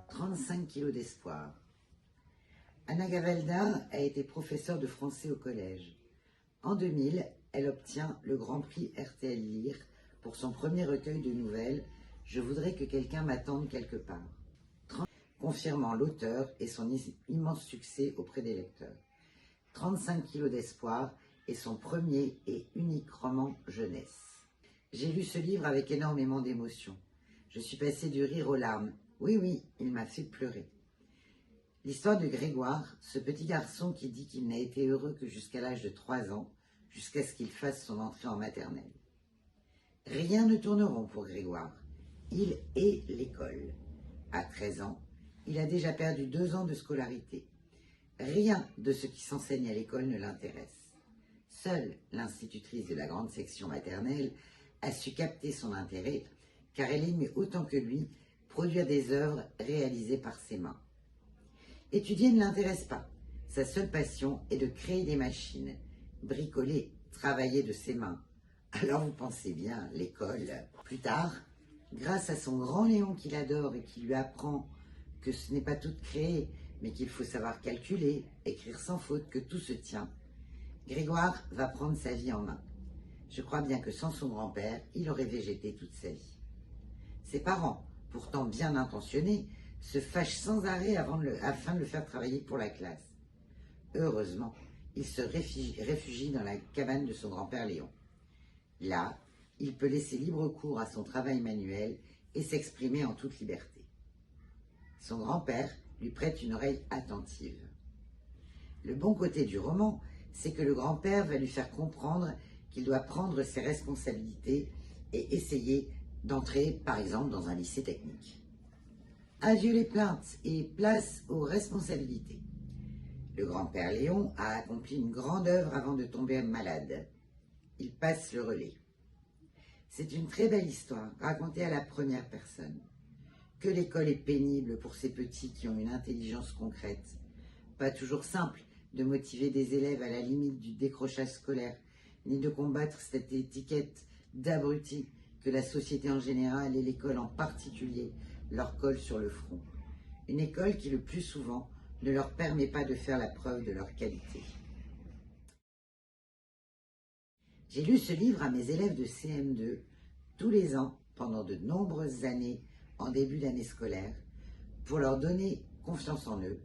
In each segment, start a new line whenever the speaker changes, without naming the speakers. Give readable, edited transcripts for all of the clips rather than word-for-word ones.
35 kilos d'espoir. Anna Gavalda a été professeure de français au collège. En 2000, elle obtient le Grand Prix RTL Lire pour son premier recueil de nouvelles « Je voudrais que quelqu'un m'attende quelque part », confirmant l'auteur et son immense succès auprès des lecteurs. 35 kilos d'espoir est son premier et unique roman jeunesse. J'ai lu ce livre avec énormément d'émotion. Je suis passée du rire aux larmes. Oui, il m'a fait pleurer. L'histoire de Grégoire, ce petit garçon qui dit qu'il n'a été heureux que jusqu'à l'âge de 3 ans, jusqu'à ce qu'il fasse son entrée en maternelle. Rien ne tourne rond pour Grégoire. Il est l'école. À 13 ans, il a déjà perdu 2 ans de scolarité. Rien de ce qui s'enseigne à l'école ne l'intéresse. Seule l'institutrice de la grande section maternelle a su capter son intérêt, car elle aimait autant que lui produire des œuvres réalisées par ses mains. Étudier ne l'intéresse pas. Sa seule passion est de créer des machines, bricoler, travailler de ses mains. Alors vous pensez bien, l'école. Plus tard, grâce à son grand Léon qu'il adore et qui lui apprend que ce n'est pas tout créé, mais qu'il faut savoir calculer, écrire sans faute, que tout se tient, Grégoire va prendre sa vie en main. Je crois bien que sans son grand-père, il aurait végété toute sa vie. Ses parents, pourtant bien intentionnés, se fâchent sans arrêt afin de le faire travailler pour la classe. Heureusement, il se réfugie dans la cabane de son grand-père Léon. Là, il peut laisser libre cours à son travail manuel et s'exprimer en toute liberté. Son grand-père lui prête une oreille attentive. Le bon côté du roman, c'est que le grand-père va lui faire comprendre qu'il doit prendre ses responsabilités et essayer d'entrer, par exemple, dans un lycée technique. Adieu les plaintes et place aux responsabilités. Le grand-père Léon a accompli une grande œuvre avant de tomber malade. Il passe le relais. C'est une très belle histoire, racontée à la première personne. Que l'école est pénible pour ces petits qui ont une intelligence concrète. Pas toujours simple de motiver des élèves à la limite du décrochage scolaire, ni de combattre cette étiquette d'abruti que la société en général et l'école en particulier leur colle sur le front. Une école qui, le plus souvent, ne leur permet pas de faire la preuve de leur qualité. J'ai lu ce livre à mes élèves de CM2 tous les ans pendant de nombreuses années en début d'année scolaire pour leur donner confiance en eux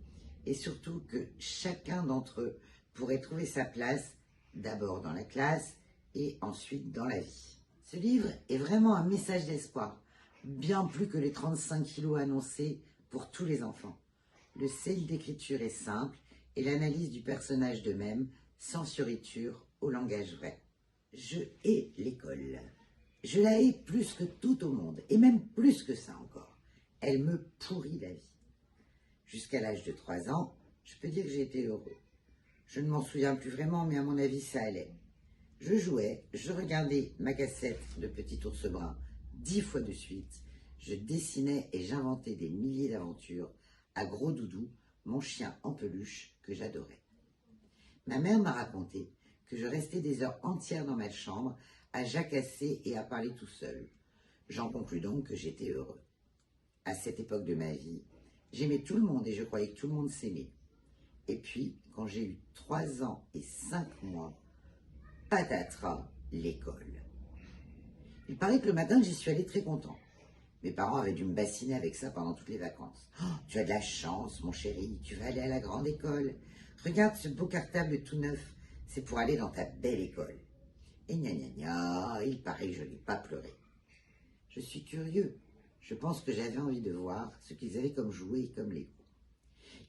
et surtout que chacun d'entre eux pourrait trouver sa place d'abord dans la classe et ensuite dans la vie. Ce livre est vraiment un message d'espoir, bien plus que les 35 kilos annoncés pour tous les enfants. Le style d'écriture est simple et l'analyse du personnage de même, sans fioriture, au langage vrai. Je hais l'école. Je la hais plus que tout au monde, et même plus que ça encore. Elle me pourrit la vie. Jusqu'à l'âge de 3 ans, je peux dire que j'étais heureux. Je ne m'en souviens plus vraiment, mais à mon avis, ça allait. Je jouais, je regardais ma cassette de Petit Ours Brun 10 fois de suite. Je dessinais et j'inventais des milliers d'aventures à Gros Doudou, mon chien en peluche que j'adorais. Ma mère m'a raconté que je restais des heures entières dans ma chambre à jacasser et à parler tout seul. J'en conclus donc que j'étais heureux. À cette époque de ma vie, j'aimais tout le monde et je croyais que tout le monde s'aimait. Et puis, quand j'ai eu 3 ans et 5 mois, patatras, l'école. Il paraît que le matin, j'y suis allée très content. Mes parents avaient dû me bassiner avec ça pendant toutes les vacances. « Oh, tu as de la chance, mon chéri, tu vas aller à la grande école. Regarde ce beau cartable tout neuf, c'est pour aller dans ta belle école. » Et gna gna gna, il paraît que je n'ai pas pleuré. Je suis curieux. Je pense que j'avais envie de voir ce qu'ils avaient comme jouet et comme Lego.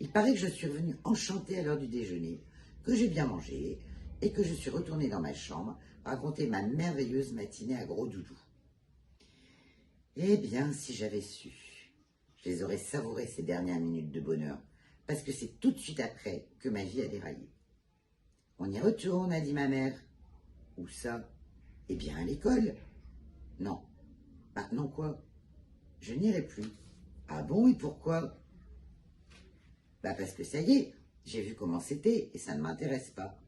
Il paraît que je suis revenue enchantée à l'heure du déjeuner, que j'ai bien mangé et que je suis retournée dans ma chambre raconter ma merveilleuse matinée à Gros Doudou. Eh bien, si j'avais su, je les aurais savourées ces dernières minutes de bonheur, parce que c'est tout de suite après que ma vie a déraillé. On y retourne, a dit ma mère. Où ça? Eh bien, à l'école. Non. Maintenant quoi? Je n'irai plus. Ah bon, et pourquoi? Bah parce que ça y est, j'ai vu comment c'était et ça ne m'intéresse pas.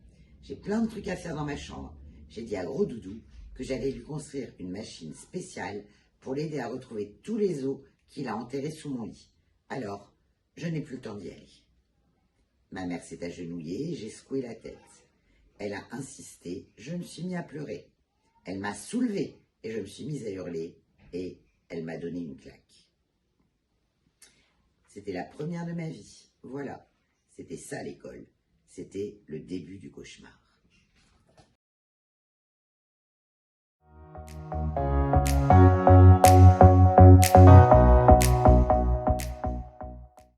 J'ai plein de trucs à faire dans ma chambre. J'ai dit à Gros Doudou que j'allais lui construire une machine spéciale pour l'aider à retrouver tous les os qu'il a enterrés sous mon lit. Alors, je n'ai plus le temps d'y aller. Ma mère s'est agenouillée, j'ai secoué la tête. Elle a insisté, je me suis mis à pleurer. Elle m'a soulevée et je me suis mise à hurler et elle m'a donné une claque. C'était la première de ma vie. Voilà, c'était ça l'école. C'était le début du cauchemar.